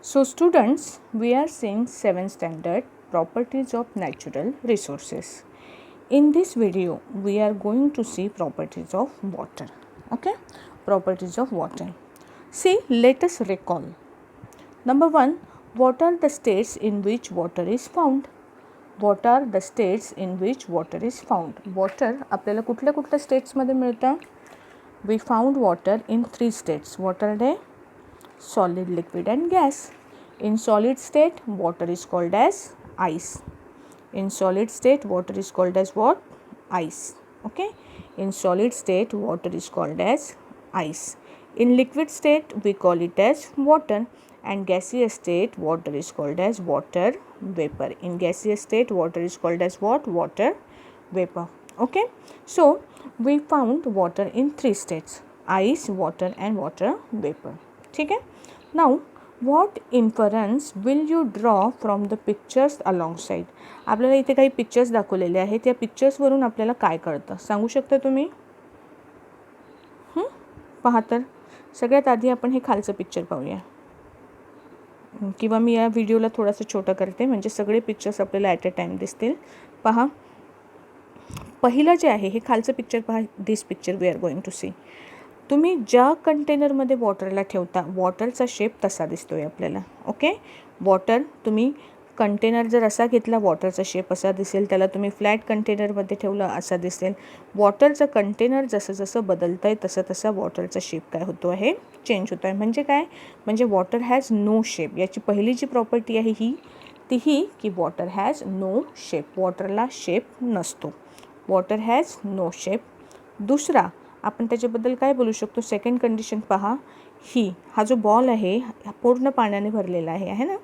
So students, we are seeing 7th standard properties of natural resources. In this video, we are going to see properties of water. Okay, properties of water. See, let us recall. Number 1, what are the states in which water is found? What are the states in which water is found? Water आपल्याला कुठल्या कुठल्या स्टेट्समध्ये मिळतं? We found water in 3 states. What are they? Solid, liquid and gas. In solid state, water is called as ice. In solid state, water is called as what? Ice. Okay. In solid state, water is called as ice. In liquid state, we call it as water. And gaseous state, water is called as water vapor. In gaseous state, water is called as what? Water vapor. Okay. So, we found water in 3 states: ice, water and water vapor. ठीक है. Now, what inference will you draw from the pictures alongside? आपल्याला इथे काही pictures दाखवलेले आहेत. या पिक्चर्सवरून आपल्याला काय कळतं सांगू शकता तुम्ही? पहा तर सगळ्यात आधी आपण हे खालचं पिक्चर पाहूया, किंवा मी या व्हिडिओला थोडंसं छोटं करते म्हणजे सगळे पिक्चर्स आपल्याला ॲट अ टाईम दिसतील. पहा, पहिलं जे आहे हे खालचं पिक्चर पहा. This picture we are going to see. तुम्ही ज्या कंटेनरमध्ये वॉटरला ठेवता वॉटरचा शेप तसा दिसतो आहे आपल्याला. ओके. वॉटर तुम्ही कंटेनर जर असा घेतला वॉटरचा शेप असा दिसेल. त्याला तुम्ही फ्लॅट कंटेनरमध्ये ठेवलं असा दिसेल. वॉटरचं कंटेनर जसं जसं बदलतं आहे तसं तसा वॉटरचा शेप काय होतो आहे? चेंज होतो आहे. म्हणजे काय? म्हणजे वॉटर हॅज नो शेप. याची पहिली जी प्रॉपर्टी आहे ती की वॉटर हॅज नो शेप. वॉटरला शेप नसतो. Water has no shape. दुसरा आपण त्याच्याबद्दल काय बोलू शकतो? सेकंड कंडिशन पहा. हा जो बॉल आहे पूर्ण पाण्याने भरलेला आहे ना.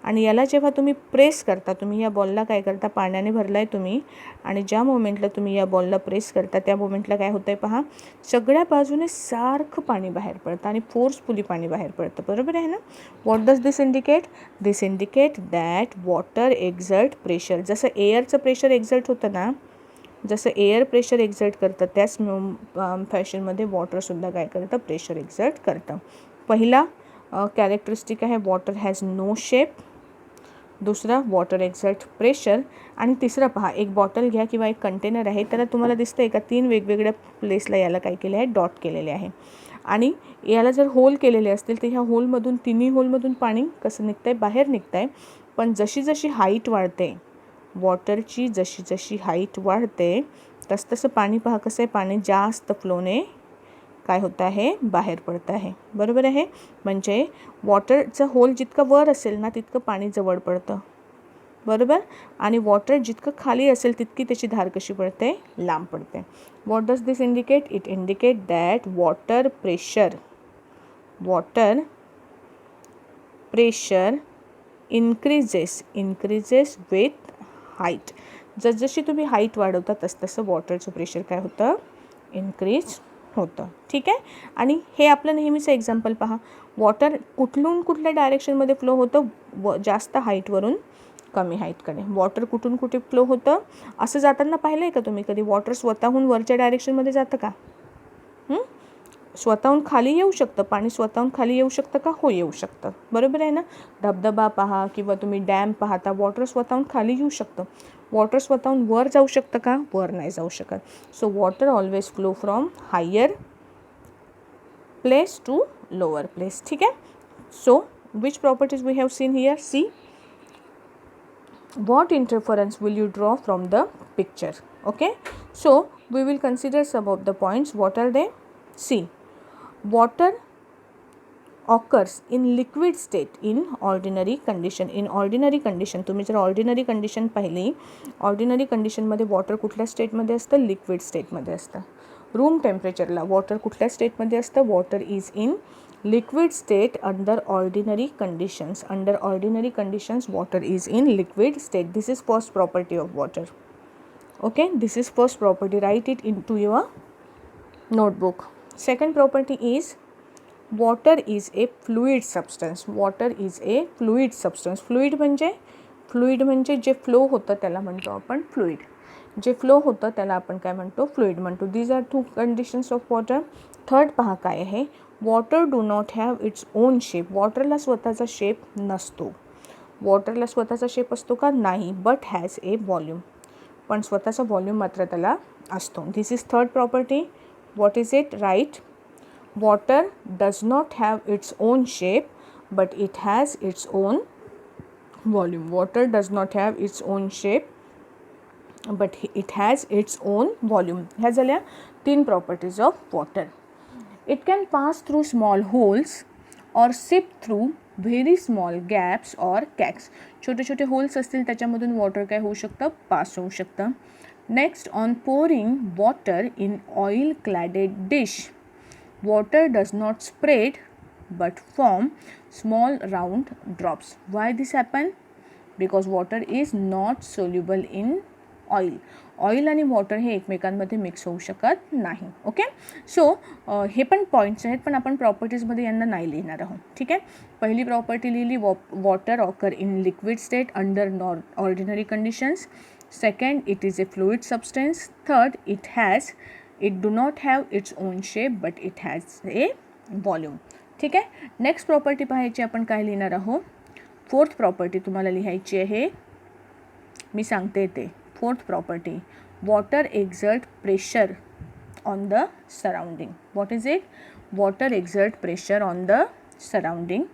आणि याला जेव्हा तुम्ही प्रेस करता, तुम्ही या बॉलला काय करता? पाण्याने भरला आहे तुम्ही, आणि ज्या मोमेंटला तुम्ही या बॉलला प्रेस करता त्या मोमेंटला काय होतं आहे पहा, सगळ्या बाजूने सारखं पाणी बाहेर पडतं आणि फोर्सफुली पाणी बाहेर पडतं. बरोबर आहे ना. What does this indicate? This indicate that water exert pressure. जसं एअरचं प्रेशर एक्झर्ट होतं ना, जसं एअर प्रेशर एक्झर्ट करतं त्याच फॅशनमध्ये वॉटरसुद्धा काय करतं? प्रेशर एक्झर्ट करतं. पहिला कॅरेक्टरिस्टिक आहे वॉटर हॅज नो शेप. दुसरा वॉटर एक्झर्ट प्रेशर. आणि तिसरा पहा, एक बॉटल घ्या किंवा एक कंटेनर आहे, त्याला तुम्हाला दिसतं आहे का 3 वेगवेगळ्या प्लेसला याला काय केले आहे? डॉट केलेले आहे. आणि याला जर होल केलेले असतील तर ह्या होलमधून, तिन्ही होलमधून पाणी कसं निघतं आहे? बाहेर निघतं आहे. पण जशी जशी हाईट वाढते वॉटरची, जशी जशी हाईट वाढते तसं पाणी पहा कसं आहे? पाणी जास्त फ्लोने काय होतं आहे? बाहेर पडतं आहे. बरोबर आहे. म्हणजे वॉटरचं होल जितकं वर असेल ना तितकं पाणी जवळ पडतं. बरोबर. आणि वॉटर जितकं खाली असेल तितकी त्याची धार कशी पडते? लांब पडते. What does this indicate? It indicate that water pressure increases with height. जसजशी तुम्ही हाईट वाढवता तसं वॉटरचं प्रेशर काय होतं? इन्क्रीज होतं. ठीक आहे. आणि हे आपलं नेहमीचं एक्झाम्पल पहा. वॉटर कुठल्या डायरेक्शनमध्ये फ्लो होतं? जास्त हाईटवरून कमी हाईटकडे. वॉटर कुठून कुठे फ्लो होतं? असं जाताना पाहिलं आहे का तुम्ही कधी? वॉटर स्वतःहून वरच्या डायरेक्शनमध्ये जातं का? स्वतःहून खाली येऊ शकतं. पाणी स्वतःहून खाली येऊ शकतं का? हो, येऊ शकतं. बरोबर आहे ना. धबधबा पहा किंवा तुम्ही डॅम पाहता, वॉटर स्वतःहून खाली येऊ शकतं. वॉटर स्वतःहून वर जाऊ शकतं का? वर नाही जाऊ शकत. So water always flow from higher place to lower place. ठीक आहे. So which properties we have seen here? See, what inference will you draw from the picture? Okay. So we will consider some of the points. What are they? See, water occurs in liquid state in ordinary condition. In ordinary condition, तुम्ही जर ordinary condition पाहिली, ordinary कंडिशनमध्ये water कुठल्या स्टेटमध्ये असतं? Liquid स्टेटमध्ये असतं. Room टेम्परेचरला water कुठल्या स्टेटमध्ये असतं? Water is in liquid state under ordinary conditions. Under ordinary conditions water is in liquid state. This is first property of water. Okay, this is first property. Write it into your notebook. Second property is water is a fluid substance. Water is a fluid substance. fluid म्हणजे जे flow होतं त्याला म्हणतो आपण fluid. जे flow होतं त्याला आपण काय म्हणतो? फ्लुइड म्हणतो. These are 2 conditions of water. Third पहा काय आहे? Water do not have its own shape. वॉटरला स्वतःचा शेप नसतो. वॉटरला स्वतःचा शेप असतो का? नाही. But has a volume. पण स्वतःचा व्हॉल्यूम मात्र त्याला असतो. This is third property. What is it? Right. Water does not have its own shape but it has its own volume. Water does not have its own shape but it has its own volume. ह्या झाल्या 3 properties of water. It can pass through small holes और seep through very small gaps और cracks. छोटे छोटे holes असतील त्याच्यामधून water काय होऊ शकतं? पास होऊ शकतं. Next, on pouring water in oil cladded dish, water does not spread but form small round drops. Why this happen? Because water is not soluble in oil. Oil आणि water हे एकमेकांमध्ये mix होऊ शकत नाही. Okay. So हे पण points आहेत, पण आपण प्रॉपर्टीजमध्ये यांना नाही लिहिणार आहोत. ठीक आहे. पहिली प्रॉपर्टी लिहिली, water occur in liquid state under ordinary conditions. Second, it is a fluid substance. Third, it do not have its own shape but it has a volume. ठीक आहे. नेक्स्ट प्रॉपर्टी पाहायची आपण काय लिहिणार आहोत. फोर्थ प्रॉपर्टी तुम्हाला लिहायची आहे. मी सांगते ते. Fourth property, water exert pressure on the surrounding. What is it? Water exert pressure on the surrounding.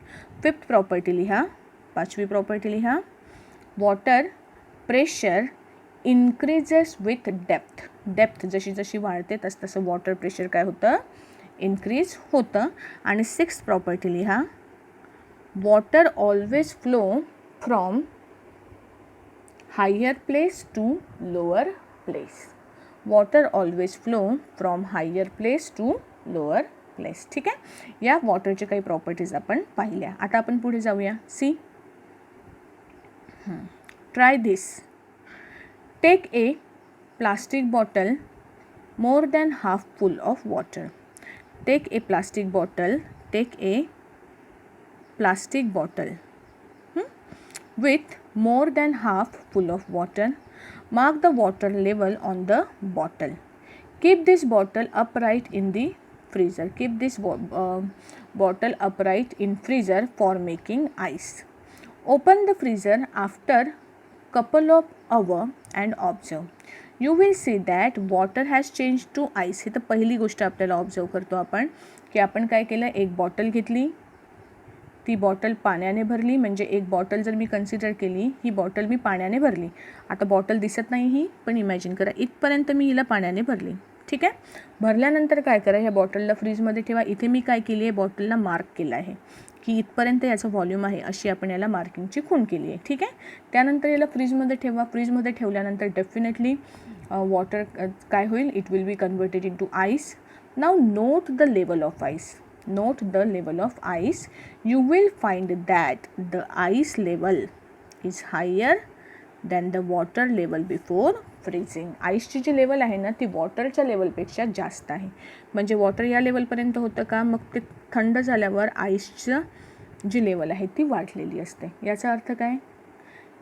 Fifth property लिहा. पाचवी प्रॉपर्टी लिहा. Water pressure increases with depth. Depth जशी जशी वाढते तसं वॉटर प्रेशर काय होतं? इन्क्रीज होतं. आणि सिक्स्थ प्रॉपर्टी लिहा. Water always flow from higher place to lower place. Water always flow from higher place to lower place. ठीक आहे. या वॉटरच्या काही प्रॉपर्टीज आपण पाहिल्या. आता आपण पुढे जाऊया. See, try this. Take a plastic bottle more than half full of water. Take a plastic bottle with more than half full of water. Mark the water level on the bottle. Keep this bottle upright in the freezer. Keep this bottle upright in freezer for making ice. Open the freezer after couple of hours and observe. You will see that water has changed to ice. हे तर पहिली गोष्ट आपल्याला observe करतो आपण की आपण काय केलं, एक बॉटल घेतली, ती बॉटल पाण्याने भरली. म्हणजे एक बॉटल जर मी कन्सिडर केली, ही बॉटल मी पाण्याने भरली. आता बॉटल दिसत नाही ही, पण इमॅजिन करा इथपर्यंत मी हिला पाण्याने भरली. ठीक आहे. भरल्यानंतर काय करा, ह्या बॉटलला फ्रीजमध्ये ठेवा. इथे मी काय केली आहे, बॉटलला मार्क केलं आहे की इथपर्यंत याचं व्हॉल्यूम आहे, अशी आपण याला मार्किंगची खूण केली आहे. ठीक आहे. त्यानंतर याला फ्रीजमध्ये ठेवा. फ्रीजमध्ये ठेवल्यानंतर डेफिनेटली वॉटर काय होईल, it will be converted in to ice. Now note the level of ice. Note the level of ice. You will find that the ice level is higher than the water level before freezing. आईसची G level आहे ना, ती वॉटरच्या लेवलपेक्षा जास्त आहे. म्हणजे water या लेवलपर्यंत होतं का, मग ते थंड झाल्यावर आईसचं जी लेवल आहे ती वाढलेली असते. याचा अर्थ काय?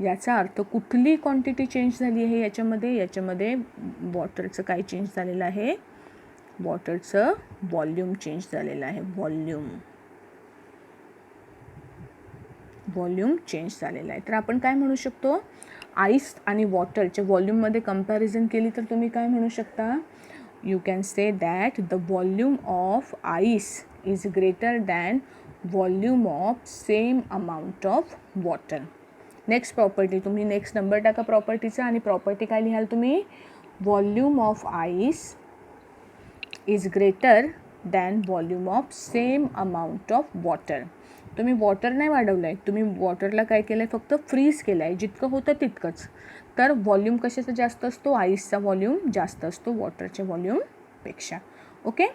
याचा अर्थ कुठली क्वांटिटी चेंज झाली आहे याच्यामध्ये वॉटरचं काय चेंज झालेलं आहे, वॉटरचं व्हॉल्यूम चेंज झालेलं आहे. व्हॉल्यूम चेंज झालेलं आहे. तर आपण काय म्हणू शकतो, आईस आणि वॉटरच्या व्हॉल्यूममध्ये कंपॅरिझन केली तर तुम्ही काय म्हणू शकता, you can say that the volume of ice is greater than volume of same amount of water. Next property, तुम्ही नेक्स्ट नंबर टाका प्रॉपर्टीचा आणि प्रॉपर्टी काय लिहाल तुम्ही, volume of ice is greater than volume of same amount of water. तुम्ही water नाही वाढवलं आहे, तुम्ही वॉटरला काय केलं आहे, फक्त फ्रीज केलं आहे. जितकं होतं तितकंच. तर व्हॉल्यूम कशाचा जास्त असतो, आईसचा व्हॉल्यूम जास्त असतो वॉटरच्या व्हॉल्यूमपेक्षा. Okay.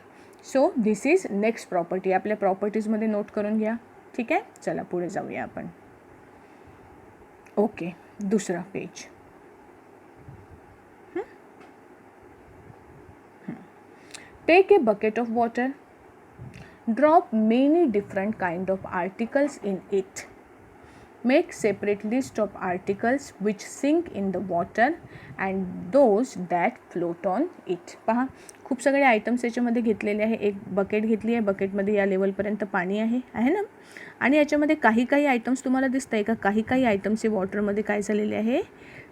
So this is next property. आपल्या प्रॉपर्टीजमध्ये नोट करून घ्या. ठीक आहे. चला पुढे जाऊया आपण. ओके. दुसरा page. Take a bucket of water. Drop many different kind of articles in it. Make separate list of articles which sink in the water and those that float on it. पहा, खूप सगळे items याच्यामध्ये घेतलेले आहे. एक bucket घेतली आहे, बकेटमध्ये या लेवलपर्यंत पाणी आहे ना. आणि याच्यामध्ये काही आयटम्स तुम्हाला दिसत आहे का? काही आयटम्स हे वॉटरमध्ये काय झालेले आहे?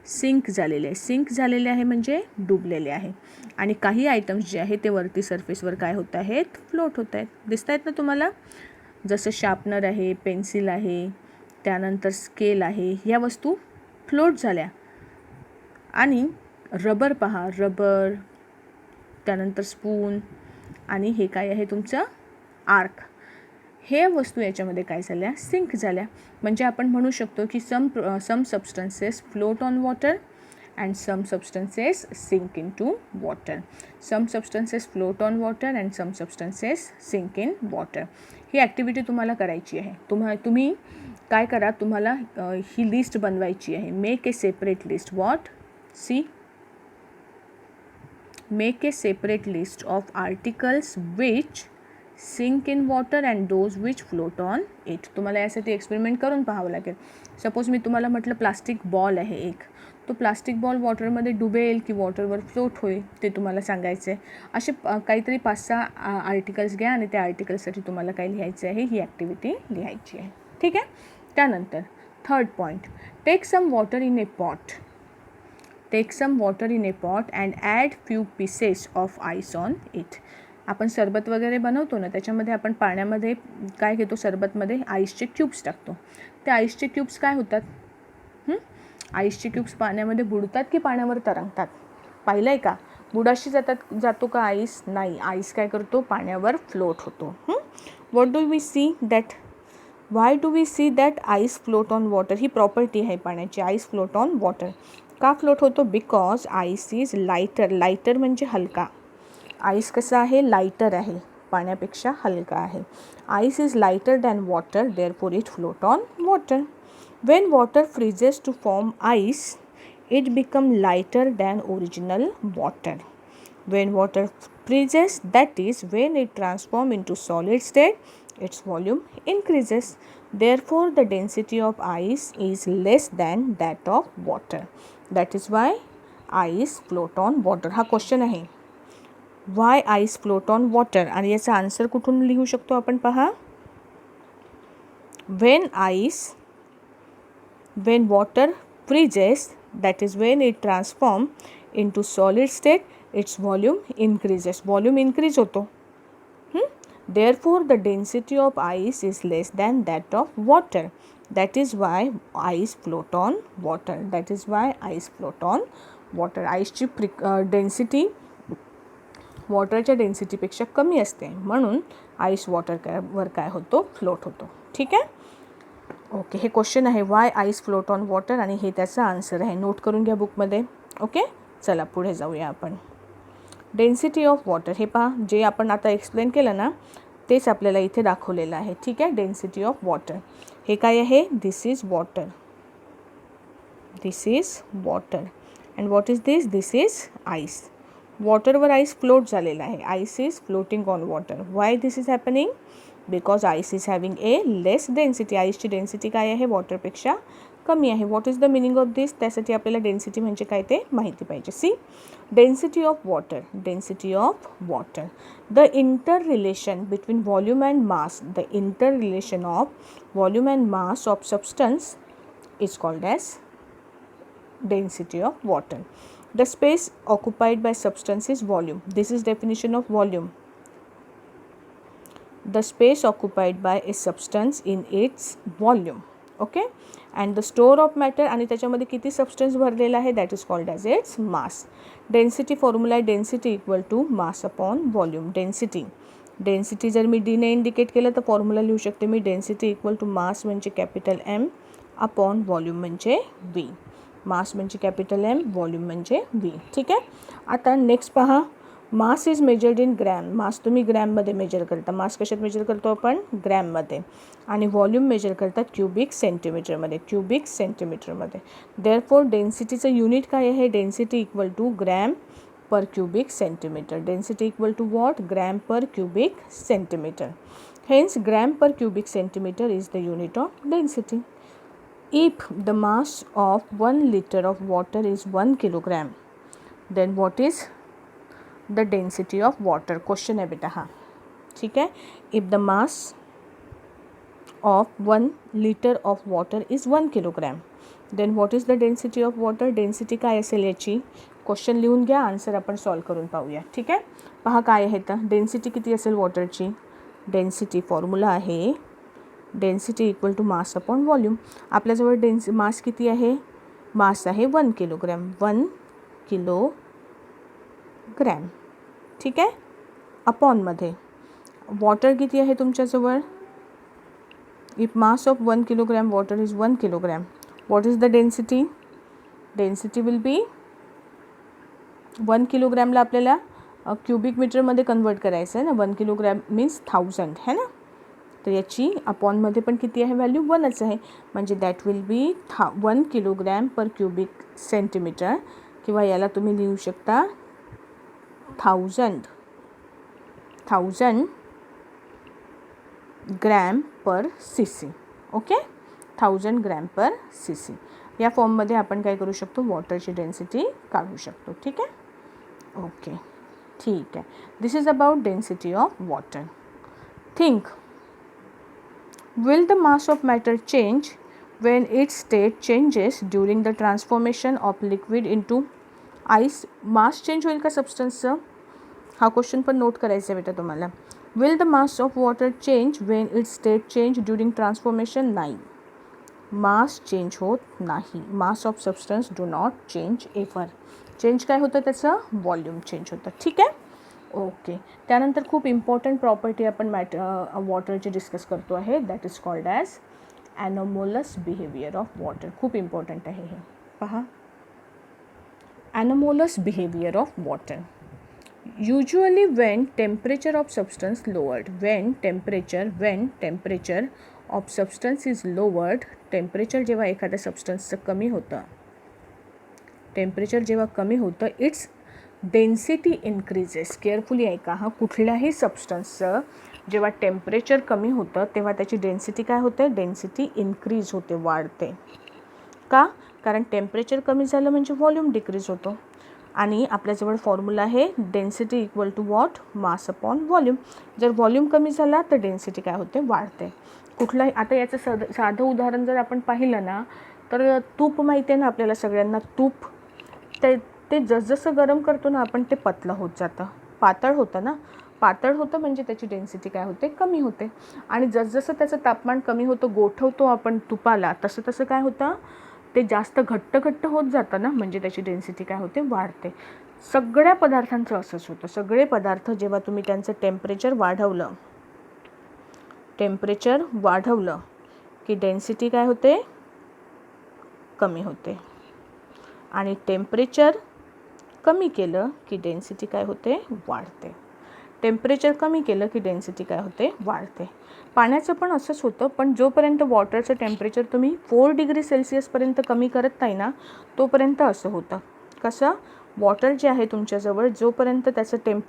सिंक झालेले आहे. सिंक झालेले आहे म्हणजे डुबलेले आहे. आणि काही आयटम्स जे आहे ते वरती सरफेसवर काय होत आहेत? फ्लोट होत आहेत. दिसत आहेत ना तुम्हाला? जसं शार्पनर आहे, पेन्सिल आहे, त्यानंतर स्केल आहे, ह्या वस्तू फ्लोट झाल्या. आणि रबर पहा, रबर, त्यानंतर स्पून आणि हे काय आहे तुमचं? आर्क. हे वस्तू याच्यामध्ये काय झाल्या? सिंक झाल्या. म्हणजे आपण म्हणू शकतो की some substances float on water and some substances sink into water. Some substances float on water and some substances sink in water. ही ॲक्टिव्हिटी तुम्हाला करायची आहे. तुम्ही काय करा, तुम्हाला ही लिस्ट बनवायची आहे. Make a separate list. What? See, make a separate list of articles which sink in water and those which float on it. तुम्हाला यासाठी एक्सपेरिमेंट करून पाहावं लागेल. सपोज मी तुम्हाला म्हटलं प्लास्टिक बॉल आहे एक, तो प्लास्टिक बॉल वॉटरमध्ये डुबेल की वॉटरवर फ्लोट होईल ते तुम्हाला सांगायचं आहे. असे काहीतरी 5-6 आर्टिकल्स घ्या आणि त्या आर्टिकल्ससाठी तुम्हाला काय लिहायचं आहे? ही ॲक्टिव्हिटी लिहायची आहे. ठीक आहे. त्यानंतर third point, take some water in a pot. Take some water in a pot and add few pieces of ice on it. आपण सरबत वगैरे बनवतो ना, त्याच्यामध्ये आपण पाण्यामध्ये काय घेतो? सरबतमध्ये आईसचे क्यूब्स टाकतो. ते आईसचे क्यूब्स काय होतात? आईसचे क्यूब्स पाण्यामध्ये बुडतात की पाण्यावर तरंगतात? पाहिलं आहे का? बुडाशी जातो का आईस? नाही, आईस काय करतो? पाण्यावर फ्लोट होतो. What do we see that? Why do we see that ice float on water? ही प्रॉपर्टी आहे पाण्याची. आईस फ्लोट ऑन वॉटर का फ्लोट होतो? Because ice is lighter. Lighter म्हणजे हलका. आईस कसा आहे? लाईटर आहे, पाण्यापेक्षा हलका आहे. Ice is lighter than water, therefore it float on water. When water freezes to form ice, it becomes lighter than original water. When water freezes, that is when it transforms into solid state, its volume increases. Therefore, the density of ice is less than that of water. That is why ice float on water. हा question आहे. Why ice float on water? आणि याचा answer कुठून लिहू शकतो आपण? पहा, when water freezes, that is when it transforms into solid state, its volume increases. Volume increase होतो. Therefore, the density of ice is less than that of water. That is why ice float on water. That is why ice float on water. आईसची density वॉटरच्या डेन्सिटीपेक्षा कमी असते, म्हणून ice वॉटरवर काय होतो? Float होतो. ठीक आहे. ओके, हे क्वेश्चन आहे Y ice float on water आणि हे त्याचा आन्सर आहे. नोट करून घ्या बुकमध्ये. ओके, चला पुढे जाऊया आपण. Density of water. हे पहा, जे आपण आता एक्सप्लेन केलं ना, तेच आपल्याला इथे दाखवलेलं आहे. ठीक आहे. डेन्सिटी ऑफ वॉटर हे काय आहे? This is water. This is water and what is this? This is ice. वॉटरवर आईस फ्लोट झालेला आहे. Ice is floating on water. Why this is happening? Because ice is having a less density. आईसची density काय आहे? वॉटरपेक्षा कमी आहे. What is the meaning of this? त्यासाठी आपल्याला डेन्सिटी म्हणजे काय ते माहिती पाहिजे. See, density of water. Density of water, the inter relation between volume and mass. The inter relation of volume and mass of substance is called as density of water. The space occupied by substance is volume. This is definition of volume. The space occupied by a substance in its volume. Okay, and the store of matter आणि त्याच्यामध्ये किती substance भरलेला आहे, that is called as its mass. Density formula आहे density equal to mass upon volume. Density जर मी D ने indicate केलं तर फॉर्म्युला लिहू शकते मी. डेन्सिटी इक्वल टू मास म्हणजे कॅपिटल M अपॉन व्हॉल्यूम म्हणजे V. मास म्हणजे कॅपिटल M, व्हॉल्यूम म्हणजे V. ठीक आहे. आता नेक्स्ट पहा, mass is measured in gram. Mass तुम्ही ग्रॅममध्ये मेजर करता. मास कशात मेजर करतो आपण? ग्रॅममध्ये. आणि व्हॉल्यूम मेजर करतात क्युबिक सेंटीमीटरमध्ये. क्युबिक सेंटीमीटरमध्ये. देअरफॉर डेन्सिटीचं युनिट काय आहे? Density equal to gram per cubic centimetre. Density equal to what? Gram per cubic centimetre. Hence gram per cubic centimetre is the unit of density. If the mass of 1 liter of water is 1 kilogram, then what is the density of water? Question है बेटा हा, ठीक है. If the mass of 1 liter of water is 1 kilogram, then what is the density of water? Density काय असेल याची? Question लिहून घ्या, आन्सर आपण सॉल्व करून पाहूया. ठीक आहे. पहा काय आहे तर डेन्सिटी किती असेल वॉटरची. डेन्सिटी फॉर्म्युला आहे density equal to mass upon volume. आपल्याजवळ मास किती आहे? मास आहे 1 किलोग्रॅम. 1 किलोग्रॅम. ठीक आहे. अपॉनमध्ये वॉटर किती आहे तुमच्याजवळ? If mass of 1 kilogram water is 1 kilogram, what is the density? Density will be 1 किलोग्रॅमला आपल्याला क्युबिक मीटरमध्ये कन्वर्ट करायचं आहे ना. 1 किलोग्रॅम मीन्स 1000 है ना. तर याची अपॉनमध्ये पण किती आहे व्हॅल्यू? 1च आहे. म्हणजे that will be 1 kilogram per cubic centimetre, किंवा याला तुम्ही लिहू शकता 1000 gram per C C. Okay, 1000 gram per C C. या फॉर्ममध्ये आपण काय करू शकतो? वॉटरची डेन्सिटी काढू शकतो. ठीक आहे. ओके, ठीक आहे. This is about density of water. Think, will the mass of matter change when its state changes during the transformation of liquid into ice? Mass change होईल का सबस्टन्सचं? हा क्वेश्चन पण नोट करायचा आहे बेटा तुम्हाला. Will the mass of water change Wien it's state change during transformation? नाही, mass change होत नाही. Mass of substance do not change ever. Change काय होतं त्याचं? व्हॉल्यूम चेंज होतं. ठीक आहे. ओके. त्यानंतर खूप इम्पॉर्टंट प्रॉपर्टी आपण वॉटरची डिस्कस करतो आहे, that is called as anomalous behaviour of water. खूप इम्पॉर्टंट आहे हे. पहा, anomalous behaviour of water. Usually when temperature of substance lowered, when temperature of substance is lowered, temperature जेव्हा एखाद्या सबस्टन्सचं कमी होतं, टेम्परेचर जेव्हा कमी होतं, इट्स डेन्सिटी इन्क्रीजेस. केअरफुली ऐका हा, कुठल्याही सबस्टन्सचं जेव्हा टेम्परेचर कमी होतं तेव्हा त्याची डेन्सिटी काय होते? डेन्सिटी इन्क्रीज होते, वाढते. का? कारण टेम्परेचर कमी झालं म्हणजे व्हॉल्यूम डिक्रीज होतो. आणि आपल्याजवळ फॉर्म्युला आहे density equal to what? Mass upon volume. जर व्हॉल्यूम कमी झाला तर डेन्सिटी काय होते? वाढते. कुठलाही, आता याचं साधं उदाहरण जर आपण पाहिलं ना, तर तूप माहिती आहे ना आपल्याला सगळ्यांना. तूप ते जसजसं गरम करतो ना आपण, ते पतलं होत जातं, पातळ होतं ना. पातळ होतं म्हणजे त्याची डेन्सिटी काय होते? कमी होते. आणि जसजसं त्याचं तापमान कमी होतं, गोठवतो आपण तुपाला, तसं तसं काय होतं? ते जास्त घट्ट होत जातं ना, म्हणजे त्याची डेन्सिटी काय होते? वाढते. सगळ्या पदार्थांचं असंच होतं. सगळे पदार्थ जेव्हा तुम्ही त्यांचं टेम्परेचर वाढवलं की डेन्सिटी काय होते? कमी होते. आणि टेम्परेचर कमी केलं की डेन्सिटी काय होते? वाढते. टेम्परेचर कमी केलं की डेन्सिटी काय होते? वाढते. पाण्याचं पण असंच होतं, पण जोपर्यंत वॉटरचं टेम्परेचर तुम्ही 4 डिग्री सेल्सिअसपर्यंत कमी करत नाही ना, तोपर्यंत असं होतं. कसं? वॉटर जे आहे तुमच्याजवळ, जोपर्यंत त्याचं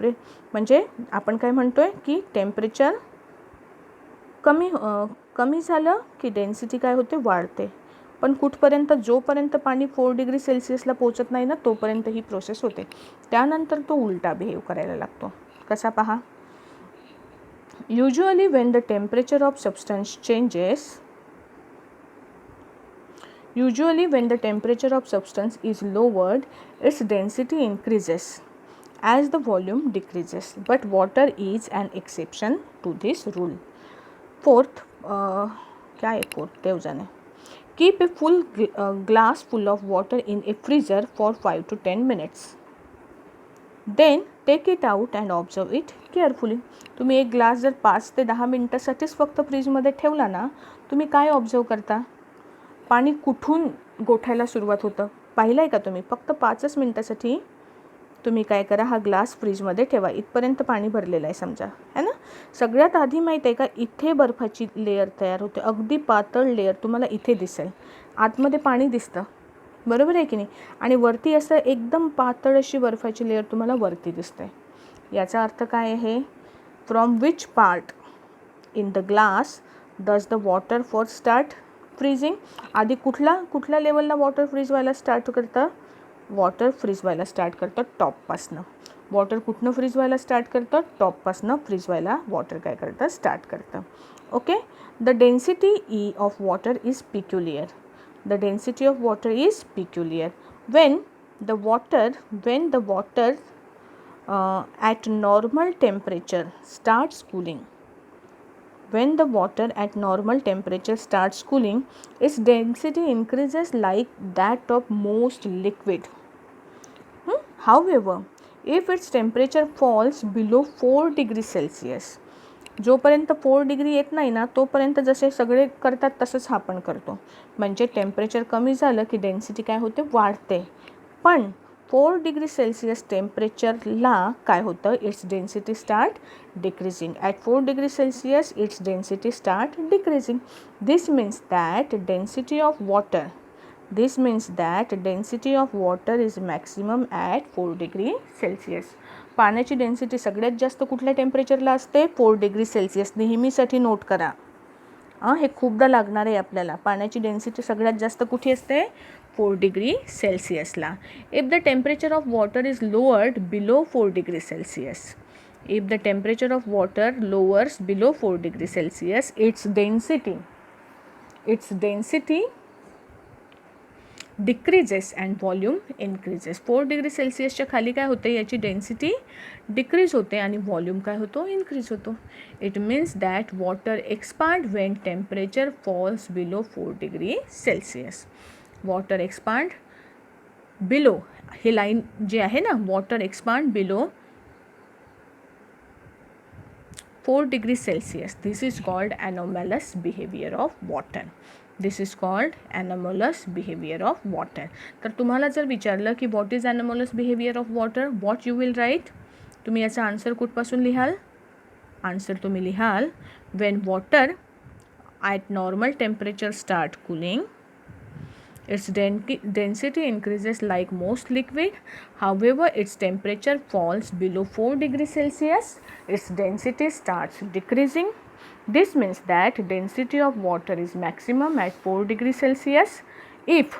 म्हणजे आपण काय म्हणतो आहे की टेम्परेचर कमी झालं की डेन्सिटी काय होते? वाढते. पण कुठपर्यंत? जोपर्यंत पाणी 4 डिग्री सेल्सिअसला पोचत नाही ना, तोपर्यंत ही प्रोसेस होते. त्यानंतर तो उलटा बिहेव करायला लागतो. कसा? पहा, usually when the temperature of substance is lowered, its density increases as the volume decreases, but water is an exception to this rule. Fourth, क्या आहे फोर्थ? देव जाणे. Keep a full glass full of water in a freezer for 5 to 10 minutes. Then take it out and observe it carefully. तुम्ही एक glass जर 5 ते 10 मिनटासाठीच फक्त फ्रीजमध्ये ठेवला ना, तुम्ही काय ऑब्झर्व करता? पाणी कुठून गोठायला सुरुवात होतं पाहिलं आहे का तुम्ही? फक्त 5च मिनटासाठी तुम्ही काय करा, हा ग्लास फ्रीजमध्ये ठेवा. इथपर्यंत पाणी भरलेलं आहे समजा, है ना. सगळ्यात आधी माहीत आहे का, इथे बर्फाची लेअर तयार होते, अगदी पातळ लेअर तुम्हाला इथे दिसेल. आतमध्ये पाणी दिसतं, बरोबर आहे की नाही. आणि वरती असं एकदम पातळ अशी बर्फाची लेअर तुम्हाला वरती दिसते. याचा अर्थ काय आहे? From which part in the glass does the water first start freezing. आधी कुठल्या लेवलला वॉटर फ्रीज व्हायला स्टार्ट करतं? वॉटर फ्रीज व्हायला स्टार्ट करतं टॉपपासनं. वॉटर कुठनं फ्रीज व्हायला स्टार्ट करतं? टॉपपासनं फ्रीज व्हायला वॉटर काय करतं? स्टार्ट करतं. Okay. The density E of water is peculiar. The density of water is peculiar when the water at normal temperature starts cooling. When the water at normal temperature starts cooling, its density increases like that of most liquid. However, if its temperature falls below 4 degrees Celsius, जोपर्यंत 4 degree येत नाही ना तोपर्यंत जसे सगळे करतात तसंच हा पण करतो. म्हणजे टेम्परेचर कमी झालं की डेन्सिटी काय होते? वाढते. पण 4 डिग्री सेल्सिअस टेम्परेचरला काय होतं? It's density start decreasing. At 4 degree Celsius it's density start decreasing. This means that density of water is maximum at 4 degree Celsius. पाण्याची डेन्सिटी सगळ्यात जास्त कुठल्या टेम्परेचरला असते? 4 डिग्री सेल्सिअस. नेहमीसाठी नोट करा. हे खूपदा लागणार आहे आपल्याला. पाण्याची डेन्सिटी सगळ्यात जास्त कुठे असते? 4 डिग्री सेल्सिअसला. If the temperature of water is lowered below 4 degree Celsius, if the temperature of water lowers below 4 degree Celsius, its density decreases and volume increases. 4 degree सेल्सिअसच्या खाली काय होते? याची डेन्सिटी डिक्रीज होते आणि व्हॉल्यूम काय होतो? इन्क्रीज होतो. It means that water expand Wien temperature falls below 4 degree Celsius. Water expand below, हे लाईन जे आहे ना, water expand below 4 degree Celsius. This is called anomalous behavior of water. This is called anomalous behavior of water. तर तुम्हाला जर विचारलं की what is anomalous behavior of water, what you will write? तुम्ही याचा आन्सर कुठपासून लिहाल? आन्सर तुम्ही लिहाल when water at normal temperature start cooling, its density increases like most liquid. However, its temperature falls below 4 degrees Celsius, its density starts decreasing. This means that density of water is maximum at 4 degrees Celsius. If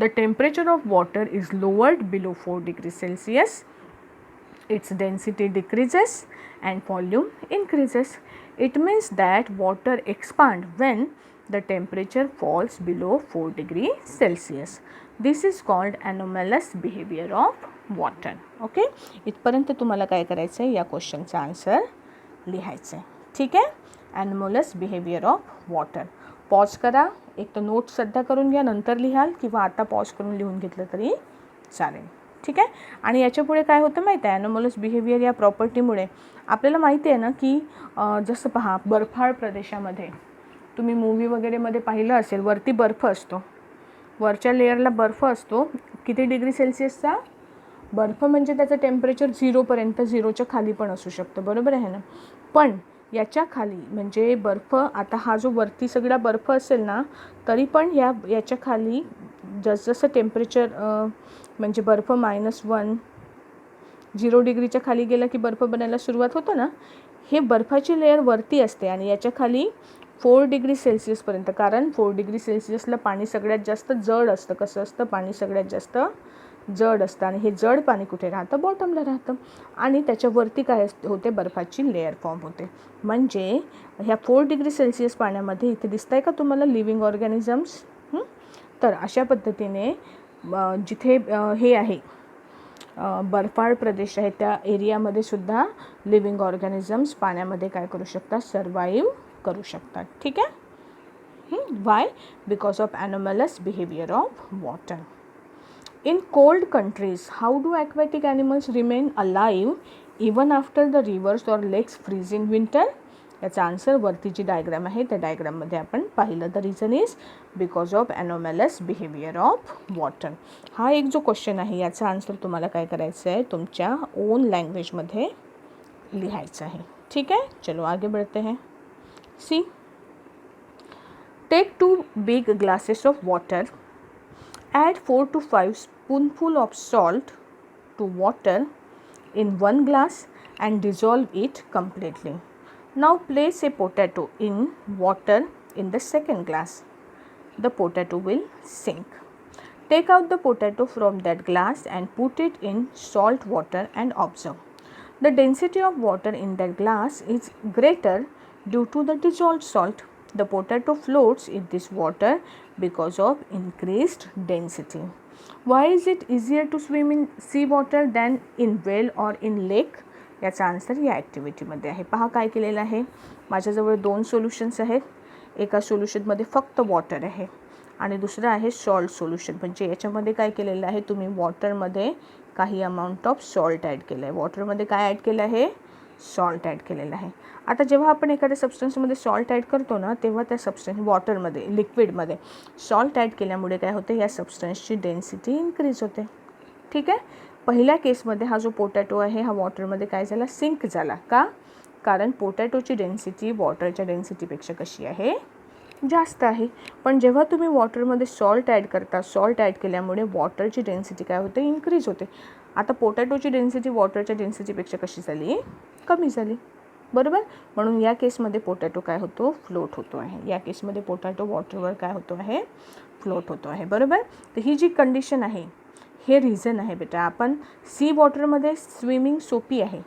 the temperature of water is lowered below 4 degrees Celsius, its density decreases and volume increases. It means that water expands when the temperature falls below 4 degree Celsius. This is called anomalous behavior of water. Okay. इथपर्यंत तुम्हाला काय करायचं आहे? या क्वेश्चनचा answer लिहायचं आहे. ठीक आहे. anomalous behavior of water. Pause करा. एक तर नोट सध्या करून घ्या, नंतर लिहाल, किंवा आता पॉज करून लिहून घेतलं तरी चालेल. ठीक आहे. आणि याच्यापुढे काय होतं माहिती आहे? anomalous behavior या प्रॉपर्टीमुळे आपल्याला माहिती आहे ना की जसं पहा, बर्फाळ प्रदेशामध्ये तुम्ही मूवी वगैरेमध्ये पाहिलं असेल, वरती बर्फ असतो, वरच्या लेअरला बर्फ असतो. किती डिग्री सेल्सिअसचा बर्फ? म्हणजे त्याचं टेम्परेचर 0पर्यंत, 0च्या खाली पण असू शकतं. बरोबर आहे ना. पण याच्या खाली म्हणजे बर्फ, आता हा जो वरती सगळा बर्फ असेल ना, तरी पण याच्या खाली जसजसं टेम्परेचर म्हणजे बर्फ -1 0 डिग्रीच्या खाली गेला की बर्फ बनायला सुरुवात होतं ना, हे बर्फाची लेअर वरती असते आणि याच्या खाली 4 डिग्री सेल्सिअसपर्यंत. कारण 4 डिग्री सेल्सिअसला पाणी सगळ्यात जास्त जड असतं. कसं असतं? पाणी सगळ्यात जास्त जड असतं आणि हे जड पाणी कुठे राहतं? बॉटमला राहतं. आणि त्याच्यावरती काय होते? बर्फाची लेअर फॉर्म होते. म्हणजे ह्या 4 डिग्री सेल्सिअस पाण्यामध्ये इथे दिसत आहे का तुम्हाला लिव्हिंग ऑर्गॅनिझम्स? तर अशा पद्धतीने जिथे हे आहे बर्फाळ प्रदेश आहे त्या एरियामध्ये सुद्धा लिव्हिंग ऑर्गॅनिझम्स पाण्यामध्ये काय करू शकतात? सर्वाईव्ह करू शकतात. ठीक आहे. Y? Because of anomalous behavior of water. In cold countries, how do aquatic animals remain alive even after the rivers or lakes freeze in winter? याचा आन्सर वरती जी डायग्राम आहे त्या डायग्राममध्ये आपण पाहिलं. The reason is because of anomalous behavior of water. हा एक जो क्वेश्चन आहे याचा आन्सर तुम्हाला काय करायचं आहे? तुमच्या ओन लँग्वेजमध्ये लिहायचं आहे. ठीक आहे. चलो आगे बढ़ते हैं. See, take 2 big glasses of water, add 4 to 5 spoonful of salt to water in one glass and dissolve it completely. Now place a potato in water in the second glass. the potato will sink. Take out the potato from that glass and put it in salt water and observe. The density of water in that glass is greater due to the dissolved salt. The potato floats in this water because of increased density. Why is it easier to swim in sea water than in well or in lake? याचा answer या ॲक्टिव्हिटीमध्ये आहे. पहा काय केलेलं आहे. माझ्याजवळ 2 solutions आहेत. एका सोल्युशनमध्ये फक्त वॉटर आहे आणि दुसरं आहे सॉल्ट सोल्युशन. म्हणजे याच्यामध्ये काय केलेलं आहे, तुम्ही वॉटरमध्ये काही अमाऊंट ऑफ सॉल्ट ॲड केलं आहे. वॉटरमध्ये काय ॲड केलं आहे, सॉल्ट ॲड केलेलं आहे. आता जेव्हा आपण एखाद्या सबस्टन्समध्ये सॉल्ट ॲड करतो ना, तेव्हा त्या सबस्टन्स वॉटरमध्ये लिक्विडमध्ये सॉल्ट ॲड केल्यामुळे काय होते, या सबस्टन्सची डेन्सिटी इन्क्रीज होते. ठीक आहे. पहिल्या केसमध्ये हा जो पोटॅटो आहे हा वॉटरमध्ये काय झाला, सिंक झाला. का? कारण पोटॅटोची डेन्सिटी वॉटरच्या डेन्सिटीपेक्षा कशी आहे, जास्त आहे. पण जेव्हा तुम्ही वॉटरमध्ये सॉल्ट ॲड करता, सॉल्ट ॲड केल्यामुळे वॉटरची डेन्सिटी काय होते, इन्क्रीज होते. आता पोटॅटोची डेन्सिटी वॉटरच्या डेन्सिटीपेक्षा कशी झाली, कमी झाली. बरोबर. म्हणून या केसमध्ये पोटॅटो काय होतो, फ्लोट होतो आहे. या केसमध्ये पोटॅटो वॉटरवर काय होतो आहे, फ्लोट होतो आहे. बरोबर. तर ही जी कंडिशन आहे, हे रिझन आहे बेटा. आपण सी वॉटरमध्ये स्विमिंग सोपी आहे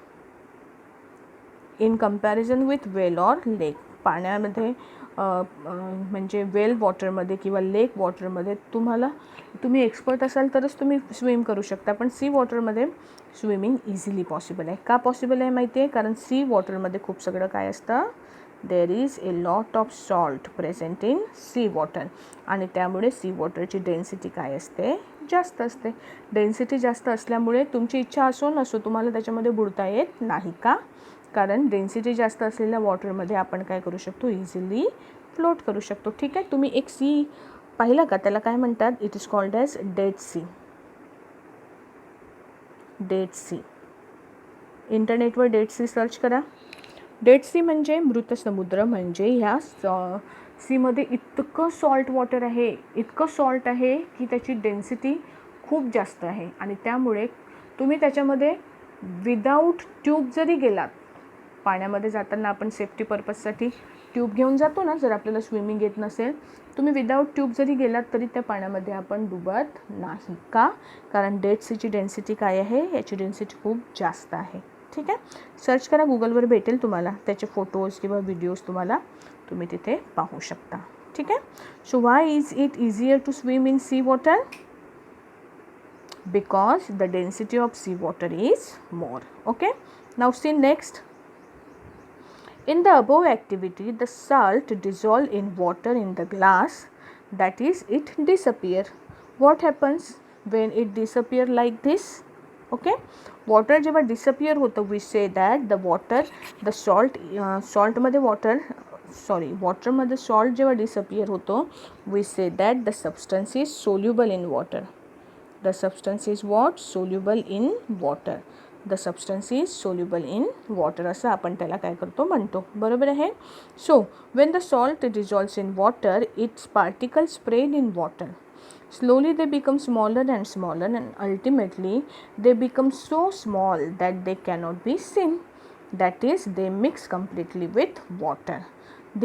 in comparison with well or lake. पाण्यामध्ये म्हणजे वेल वॉटरमध्ये किंवा लेक वॉटरमध्ये तुम्ही एक्सपर्ट असाल तरच तुम्ही स्विम करू शकता. पण सी वॉटरमध्ये स्विमिंग इझिली पॉसिबल आहे. का पॉसिबल आहे माहिती आहे, कारण सी वॉटरमध्ये खूप सगळं काय असतं, there is a lot of salt present in sea water आणि त्यामुळे सी वॉटरची डेन्सिटी काय असते, जास्त असते. डेन्सिटी जास्त असल्यामुळे तुमची इच्छा असो नसो तुम्हाला त्याच्यामध्ये बुडता येत नाही. का? कारण डेन्सिटी जास्त असलेल्या वॉटरमध्ये आपण काय करू शकतो, इझिली फ्लोट करू शकतो. ठीक आहे. तुम्ही एक सी पाहिला का, त्याला काय म्हणतात, it is called as dead sea. Dead sea. इंटरनेटवर डेड सी सर्च करा. डेड सी म्हणजे मृत समुद्र. म्हणजे ह्या सीमध्ये इतकं सॉल्ट वॉटर आहे, इतकं सॉल्ट आहे की त्याची डेन्सिटी खूप जास्त आहे आणि त्यामुळे तुम्ही त्याच्यामध्ये विदाऊट ट्यूब जरी गेलात, पाण्यामध्ये जाताना आपण सेफ्टी पर्पजसाठी ट्यूब घेऊन जातो ना, जर आपल्याला स्विमिंग येत नसेल, तुम्ही विदाऊट ट्यूब जरी गेलात तरी त्या पाण्यामध्ये आपण डुबत नाही. का? कारण डेड सीची डेन्सिटी काय आहे, याची डेन्सिटी खूप जास्त आहे. ठीक आहे. सर्च करा, गुगलवर भेटेल तुम्हाला, त्याचे फोटोज किंवा व्हिडिओज तुम्ही तिथे पाहू शकता. ठीक आहे. So why is it easier to swim in sea water? Because the density of sea water is more. Okay. Now see next. In the above activity, the salt dissolve in water in the glass, that is, it disappear. What happens when it disappear like this? Okay. Water जेव्हा disappear होतं, we say that the water, the salt मध्ये water मध्ये salt जेव्हा disappear होतो, we say that the substance is soluble in water. The substance is what? Soluble in water. The substance is soluble in water असं आपण त्याला काय करतो, म्हणतो. बरोबर आहे. So when the salt dissolves in water, it's particle spread in water. Slowly they become smaller and smaller and ultimately they become so small that they cannot be seen. That is, they mix completely with water.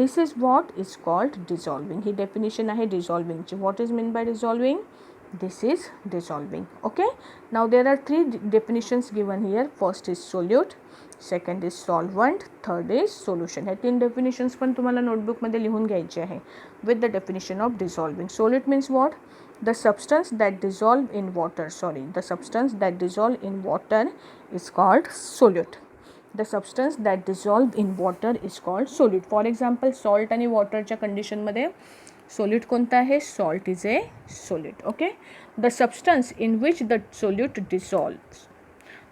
This is what is called dissolving. He definition आहे dissolving ची. What is meant by dissolving? This is dissolving. Okay. Now there are 3 definitions given here. First is solute, second is solvent, third is solution. हे 3 definitions पण तुम्हाला notebook मध्ये लिहून घ्यायचे आहे with the definition of dissolving. Solute means what? The substance that dissolve in water. The substance that dissolve in water is called solute. The substance that dissolve in water is called solute. For example, salt आणि वॉटरच्या कंडिशनमध्ये solute कोणता आहे? Salt is a solute. Okay. The substance in which the solute dissolves.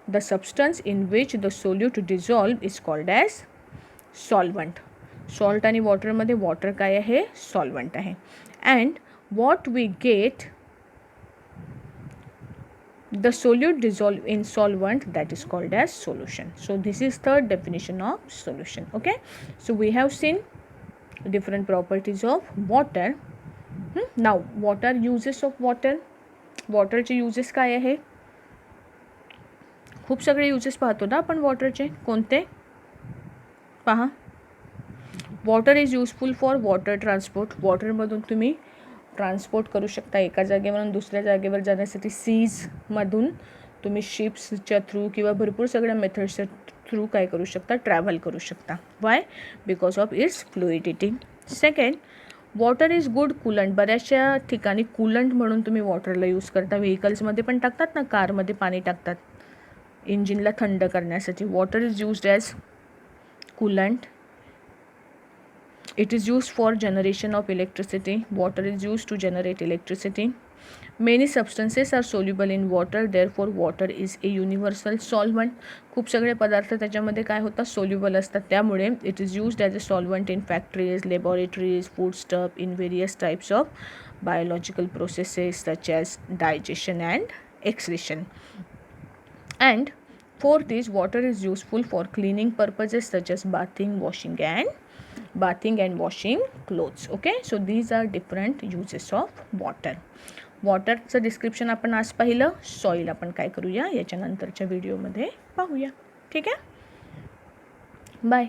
The substance in which the solute dissolve is called as solvent. Salt आणि वॉटरमध्ये water काय आहे? Solvent आहे. And what we get, the solute dissolve in solvent, that is called as solution. So this is third definition of solution. Okay. So we have seen different properties of water. Now what are uses of water? वॉटरचे uses काय आहे? खूप सगळे uses पाहतो ना आपण वॉटरचे. कोणते? पहा. Water is useful for water transport. वॉटरमधून तुम्ही ट्रान्सपोर्ट करू शकता एका जागेवरून दुसऱ्या जागेवर जाण्यासाठी सीजमधून तुम्ही शिप्सच्या थ्रू किंवा भरपूर सगळ्या मेथड्सच्या थ्रू काय करू शकता, ट्रॅव्हल करू शकता. Y? Because of its fluidity. Second, water is good coolant. बऱ्याचशा ठिकाणी कूलंट म्हणून तुम्ही वॉटरला यूज करता. व्हेकल्समध्ये पण टाकतात ना, कारमध्ये पाणी टाकतात इंजिनला थंड करण्यासाठी. Water is used as coolant. It is used for generation of electricity. Water is used to generate electricity. Many substances are soluble in water. Therefore, water is a universal solvent. खूप सगळे पदार्थ त्याच्यामध्ये काय होतात, सोल्युबल असतात. त्यामुळे it is used as a solvent in factories, laboratories, food stuff, in various types of biological processes such as digestion and excretion. And fourth is water is useful for cleaning purposes such as bathing and washing clothes. Okay, so these are different uses of water. वॉटरचं description आपण आज पाहिलं. Soil आपण काय करूया याच्यानंतरच्या व्हिडिओमध्ये पाहूया. ठीक आहे, बाय.